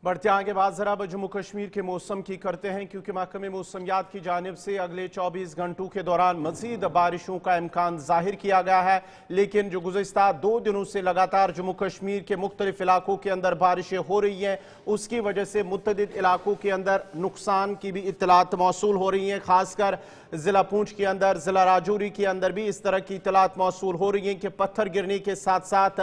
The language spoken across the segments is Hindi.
बढ़ते आगे बाद जरा जम्मू कश्मीर के मौसम की करते हैं, क्योंकि महकमे मौसमियात की जानिब से अगले 24 घंटों के दौरान मजीद बारिशों का इम्कान जाहिर किया गया है। लेकिन जो गुज़िश्ता 2 दिनों से लगातार जम्मू कश्मीर के मुख्तलिफ इलाकों के अंदर बारिशें हो रही हैं, उसकी वजह से मुतअद्दिद इलाकों के अंदर नुकसान की भी इत्तलात मौसूल हो रही हैं। खासकर ज़िला पूंछ के अंदर, ज़िला राजौरी के अंदर भी इस तरह की इत्तलात मौसूल हो रही हैं कि पत्थर गिरने के साथ साथ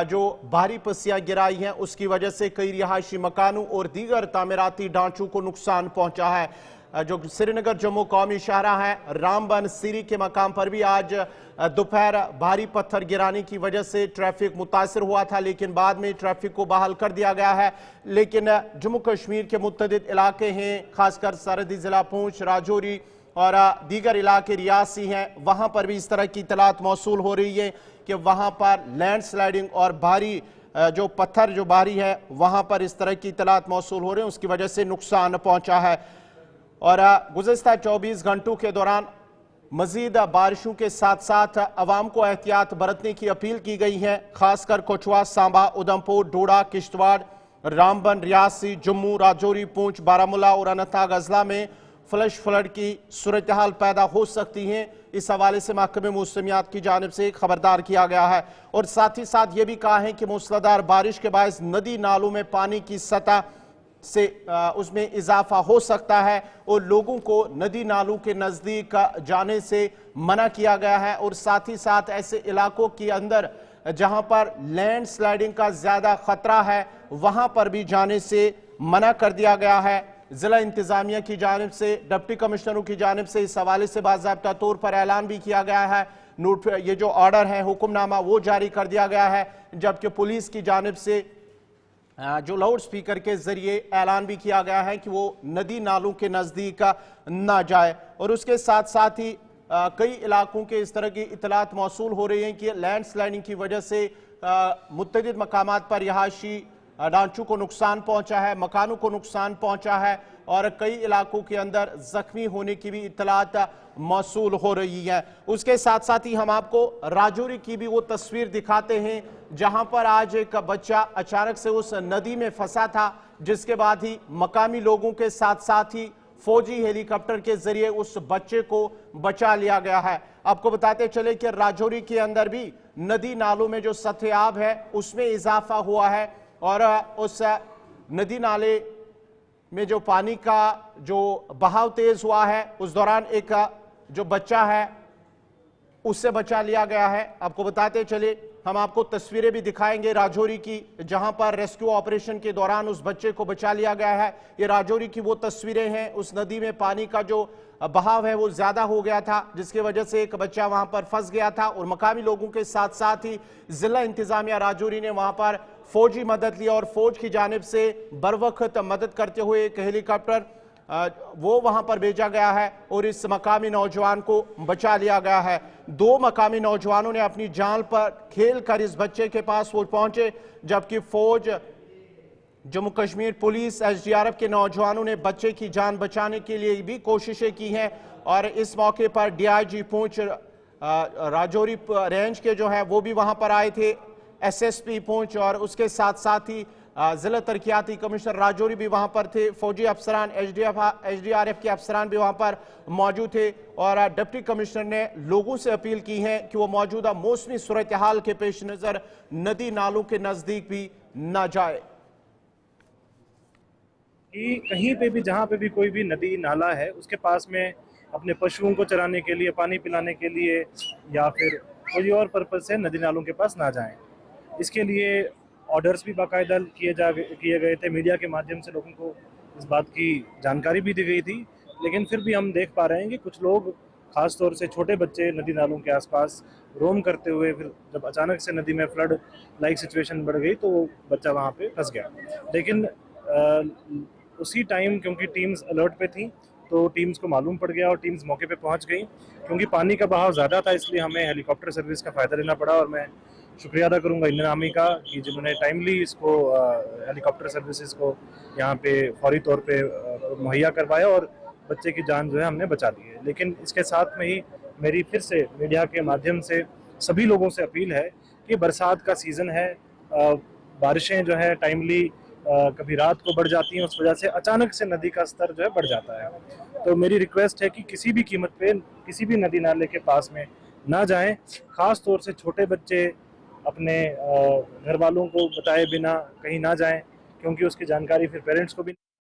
जो भारी पसियां गिराई हैं उसकी वजह से कई रिहायशी मकानों और दीगर तामीराती ढांचों को नुकसान पहुंचा है। जो श्रीनगर जम्मू कौमी शाहरा है, रामबन सीरी के मकाम पर भी आज दोपहर भारी पत्थर गिराने की वजह से ट्रैफिक मुतासर हुआ था, लेकिन बाद में ट्रैफिक को बहाल कर दिया गया है। लेकिन जम्मू कश्मीर के मुतअद्दिद इलाके हैं, खासकर सरहदी जिला पूंछ, राजौरी और दीगर इलाके रियासी हैं, वहां पर भी इस तरह की इत्तलात मौसूल हो रही है कि वहां पर लैंडस्लाइडिंग और भारी जो पत्थर जो भारी है वहां पर इस तरह की इत्तलात मौसूल हो रहे हैं, उसकी वजह से नुकसान पहुंचा है। और गुज़िश्ता 24 घंटों के दौरान मजीद बारिशों के साथ साथ अवाम को एहतियात बरतने की अपील की गई है। खासकर कठुआ, सांबा, उधमपुर, डोडा, किश्तवाड़, रामबन, रियासी, जम्मू, राजौरी, पूंछ, बारामूला और अनंतनाग अजला में फ्लश फ्लड की सूरत हाल पैदा हो सकती है। इस हवाले से महकमे मौसमियात की जानिब से खबरदार किया गया है और साथ ही साथ ये भी कहा है कि मूसलाधार बारिश के बायस नदी नालों में पानी की सतह से उसमें इजाफा हो सकता है और लोगों को नदी नालों के नज़दीक जाने से मना किया गया है। और साथ ही साथ ऐसे इलाकों के अंदर जहां पर लैंड स्लाइडिंग का ज्यादा खतरा है वहां पर भी जाने से मना कर दिया गया है। जिला इंतजामिया की जानिब से, डिप्टी कमिश्नरों की जानिब से इस हवाले से बाज़ाब्ता तौर पर ऐलान भी किया गया है। ये जो ऑर्डर है, हुक्मनामा, वो जारी कर दिया गया है, जबकि पुलिस की जानिब से जो लाउड स्पीकर के जरिए ऐलान भी किया गया है कि वो नदी नालों के नज़दीक ना जाए। और उसके साथ साथ ही कई इलाकों के इस तरह की इत्तलात मौसूल हो रही हैं कि लैंड स्लाइडिंग की वजह से मुतअद्दिद मकामात पर रिहायशी ढांचों को नुकसान पहुंचा है, मकानों को नुकसान पहुंचा है और कई इलाकों के अंदर जख्मी होने की भी इत्तलात मौसूल हो रही है। उसके साथ साथ ही हम आपको राजौरी की भी वो तस्वीर दिखाते हैं जहां पर आज एक बच्चा अचानक से उस नदी में फंसा था, जिसके बाद ही मकामी लोगों के साथ साथ ही फौजी हेलीकॉप्टर के जरिए उस बच्चे को बचा लिया गया है। आपको बताते चले कि राजौरी के अंदर भी नदी नालों में जो सतह आब है उसमें इजाफा हुआ है और उस नदी नाले में जो पानी का जो बहाव तेज हुआ है उस दौरान एक जो बच्चा है उससे बचा लिया गया है। आपको बताते चले, हम आपको तस्वीरें भी दिखाएंगे राजौरी की, जहां पर रेस्क्यू ऑपरेशन के दौरान उस बच्चे को बचा लिया गया है। ये राजौरी की वो तस्वीरें हैं। उस नदी में पानी का जो बहाव है वो ज्यादा हो गया था, जिसकी वजह से एक बच्चा वहां पर फंस गया था और मकामी लोगों के साथ साथ ही जिला इंतजामिया राजौरी ने वहां पर फौजी मदद ली और फौज की जानिब से बरवक्त मदद करते हुए एक हेलीकॉप्टर वो वहां पर भेजा गया है और इस मकामी नौजवान को बचा लिया गया है। 2 मकामी नौजवानों ने अपनी जान पर खेल कर इस बच्चे के पास वो पहुंचे, जबकि फौज, जम्मू कश्मीर पुलिस, SDRF के नौजवानों ने बच्चे की जान बचाने के लिए भी कोशिशें की हैं। और इस मौके पर DIG पूंछ राजौरी रेंज के जो है वो भी वहां पर आए थे, SSP पूंछ, और उसके साथ साथ ही जिला तरक्याती कमिश्नर राजौरी भी वहां पर थे। फौजी अफसरान, SDRF के अफसरान भी वहां पर मौजूद थे और डिप्टी कमिश्नर ने लोगों से अपील की है कि वो मौजूदा मौसमी सूरत हाल के पेश नजर नदी नालों के नजदीक भी ना जाए। कि कहीं पे भी, जहाँ पे भी कोई भी नदी नाला है, उसके पास में अपने पशुओं को चराने के लिए, पानी पिलाने के लिए या फिर कोई और पर्पज से नदी नालों के पास ना जाएं। इसके लिए ऑर्डर्स भी बाकायदा किए गए थे। मीडिया के माध्यम से लोगों को इस बात की जानकारी भी दी गई थी, लेकिन फिर भी हम देख पा रहे हैं कि कुछ लोग, खास तौर से छोटे बच्चे, नदी नालों के आसपास रोम करते हुए, फिर जब अचानक से नदी में फ्लड लाइक सिचुएशन बढ़ गई तो वो बच्चा वहाँ पे फंस गया। लेकिन उसी टाइम क्योंकि टीम्स अलर्ट पे थी तो टीम्स को मालूम पड़ गया और टीम्स मौके पे पहुंच गई। क्योंकि पानी का बहाव ज़्यादा था इसलिए हमें हेलीकॉप्टर सर्विस का फ़ायदा लेना पड़ा और मैं शुक्रिया अदा करूंगा इंडियन आर्मी का कि जिन्होंने टाइमली इसको हेलीकॉप्टर सर्विसेज को यहाँ पे फौरी तौर पे मुहैया करवाया और बच्चे की जान जो है हमने बचा दी है। लेकिन इसके साथ में ही मेरी फिर से मीडिया के माध्यम से सभी लोगों से अपील है कि बरसात का सीज़न है, बारिशें जो है टाइमली कभी रात को बढ़ जाती हैं, उस वजह से अचानक से नदी का स्तर जो है बढ़ जाता है। तो मेरी रिक्वेस्ट है कि किसी भी कीमत पे किसी भी नदी नाले के पास में ना जाएं, खास तौर से छोटे बच्चे अपने घर वालों को बताए बिना कहीं ना जाएं, क्योंकि उसकी जानकारी फिर पेरेंट्स को भी